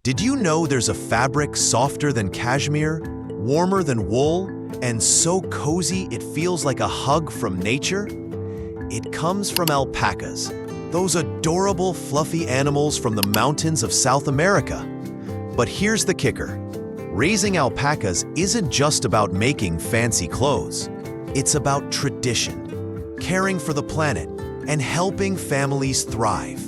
Did you know there's a fabric softer than cashmere, warmer than wool, and so cozy it feels like a hug from nature? It comes from alpacas, those adorable fluffy animals from the mountains of South America. But here's the kicker. Raising alpacas isn't just about making fancy clothes. It's about tradition, caring for the planet, and helping families thrive.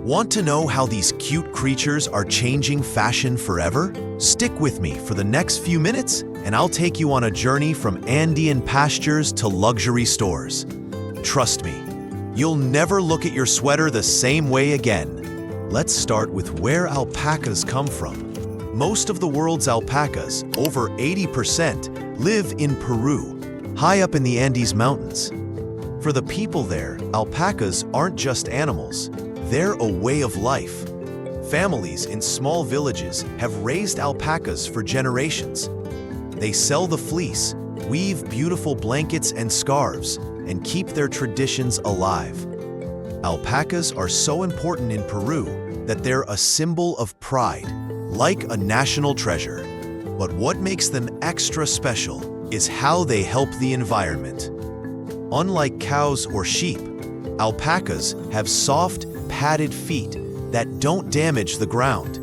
Want to know how these cute creatures are changing fashion forever? Stick with me for the next few minutes, and I'll take you on a journey from Andean pastures to luxury stores. Trust me, you'll never look at your sweater the same way again. Let's start with where alpacas come from. Most of the world's alpacas, over 80%, live in Peru, high up in the Andes Mountains. For the people there, alpacas aren't just animals, they're a way of life. Families in small villages have raised alpacas for generations. They sell the fleece, weave beautiful blankets and scarves, and keep their traditions alive. Alpacas are so important in Peru that they're a symbol of pride, like a national treasure. But what makes them extra special is how they help the environment. Unlike cows or sheep, alpacas have soft, padded feet that don't damage the ground.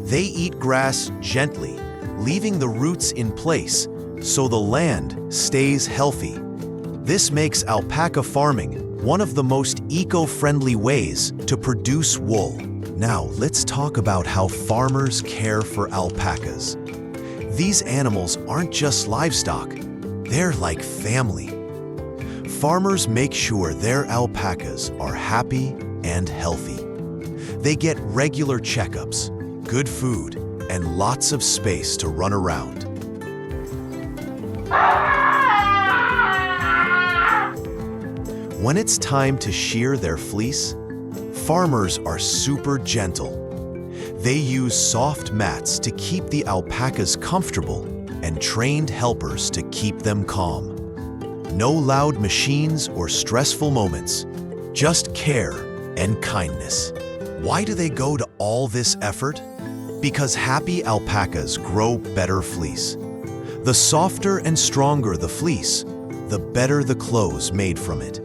They eat grass gently, leaving the roots in place so the land stays healthy. This makes alpaca farming one of the most eco-friendly ways to produce wool. Now, let's talk about how farmers care for alpacas. These animals aren't just livestock, they're like family. Farmers make sure their alpacas are happy and healthy. They get regular checkups, good food, and lots of space to run around. When it's time to shear their fleece, farmers are super gentle. They use soft mats to keep the alpacas comfortable and trained helpers to keep them calm. No loud machines or stressful moments, just care and kindness. Why do they go to all this effort? Because happy alpacas grow better fleece. The softer and stronger the fleece, the better the clothes made from it.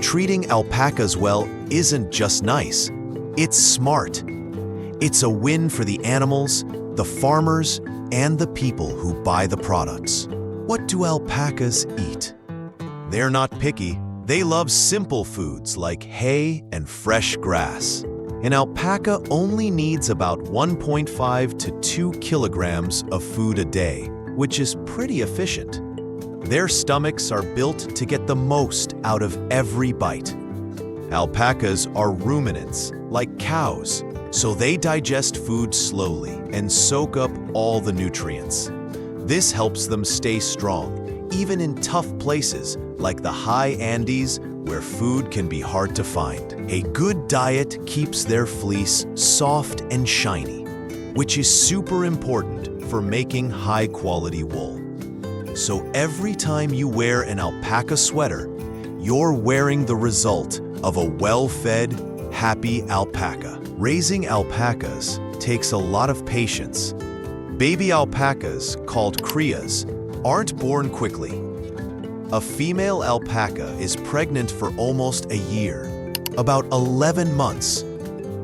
Treating alpacas well isn't just nice, it's smart. It's a win for the animals, the farmers, and the people who buy the products. What do alpacas eat? They're not picky. They love simple foods like hay and fresh grass. An alpaca only needs about 1.5 to 2 kilograms of food a day, which is pretty efficient. Their stomachs are built to get the most out of every bite. Alpacas are ruminants, like cows, so they digest food slowly and soak up all the nutrients. This helps them stay strong, even in tough places like the high Andes, where food can be hard to find. A good diet keeps their fleece soft and shiny, which is super important for making high-quality wool. So every time you wear an alpaca sweater, you're wearing the result of a well-fed, happy alpaca. Raising alpacas takes a lot of patience. Baby alpacas, called crias, aren't born quickly. A female alpaca is pregnant for almost a year, about 11 months.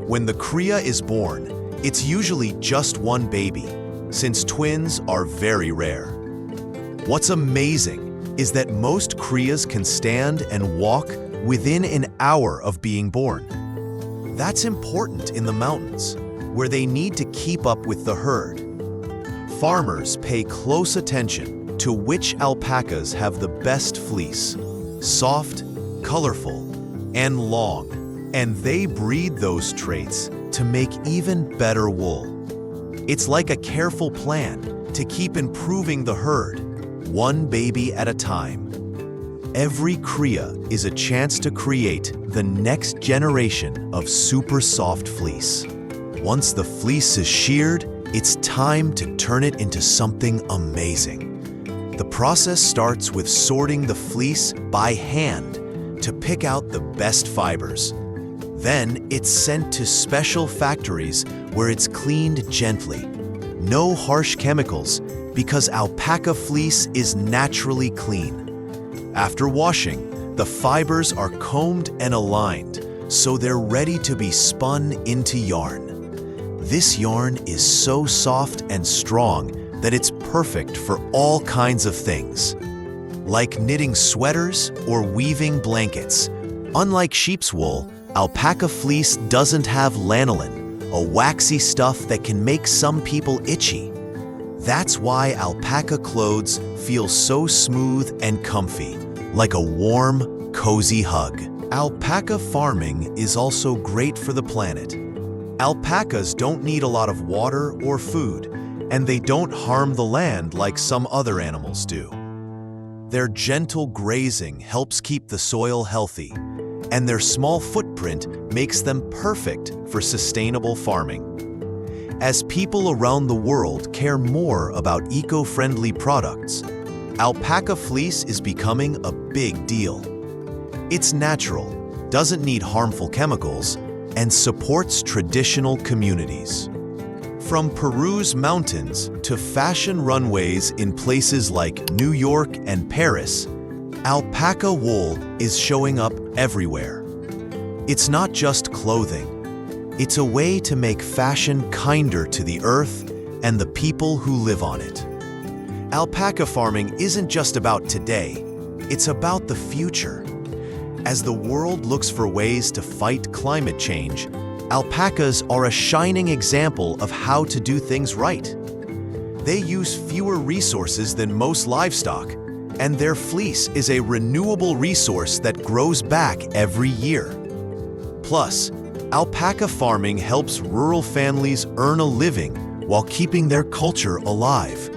When the cria is born, it's usually just one baby, since twins are very rare. What's amazing is that most crias can stand and walk within an hour of being born. That's important in the mountains, where they need to keep up with the herd. Farmers pay close attention to which alpacas have the best fleece, soft, colorful, and long, and they breed those traits to make even better wool. It's like a careful plan to keep improving the herd, one baby at a time. Every cria is a chance to create the next generation of super soft fleece. Once the fleece is sheared, it's time to turn it into something amazing. The process starts with sorting the fleece by hand to pick out the best fibers. Then it's sent to special factories where it's cleaned gently. No harsh chemicals, because alpaca fleece is naturally clean. After washing, the fibers are combed and aligned, so they're ready to be spun into yarn. This yarn is so soft and strong that it's perfect for all kinds of things, like knitting sweaters or weaving blankets. Unlike sheep's wool, alpaca fleece doesn't have lanolin, a waxy stuff that can make some people itchy. That's why alpaca clothes feel so smooth and comfy, like a warm, cozy hug. Alpaca farming is also great for the planet. Alpacas don't need a lot of water or food, and they don't harm the land like some other animals do. Their gentle grazing helps keep the soil healthy, and their small footprint makes them perfect for sustainable farming. As people around the world care more about eco-friendly products, alpaca fleece is becoming a big deal. It's natural, doesn't need harmful chemicals, and supports traditional communities. From Peru's mountains to fashion runways in places like New York and Paris, alpaca wool is showing up everywhere. It's not just clothing. It's a way to make fashion kinder to the earth and the people who live on it. Alpaca farming isn't just about today, it's about the future. As the world looks for ways to fight climate change, alpacas are a shining example of how to do things right. They use fewer resources than most livestock, and their fleece is a renewable resource that grows back every year. Plus, alpaca farming helps rural families earn a living while keeping their culture alive.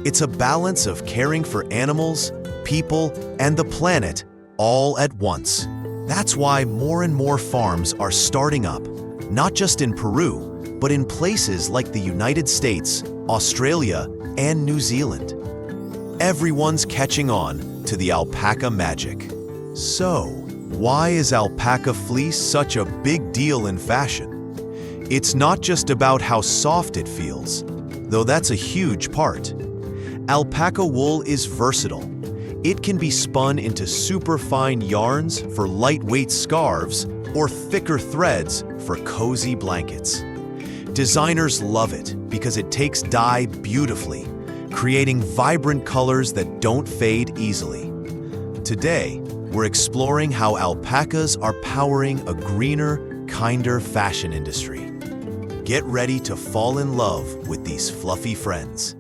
It's a balance of caring for animals, people, and the planet all at once. That's why more and more farms are starting up, not just in Peru, but in places like the United States, Australia, and New Zealand. Everyone's catching on to the alpaca magic. So, why is alpaca fleece such a big deal in fashion? It's not just about how soft it feels, though that's a huge part. Alpaca wool is versatile. It can be spun into superfine yarns for lightweight scarves or thicker threads for cozy blankets. Designers love it because it takes dye beautifully, creating vibrant colors that don't fade easily. Today, we're exploring how alpacas are powering a greener, kinder fashion industry. Get ready to fall in love with these fluffy friends.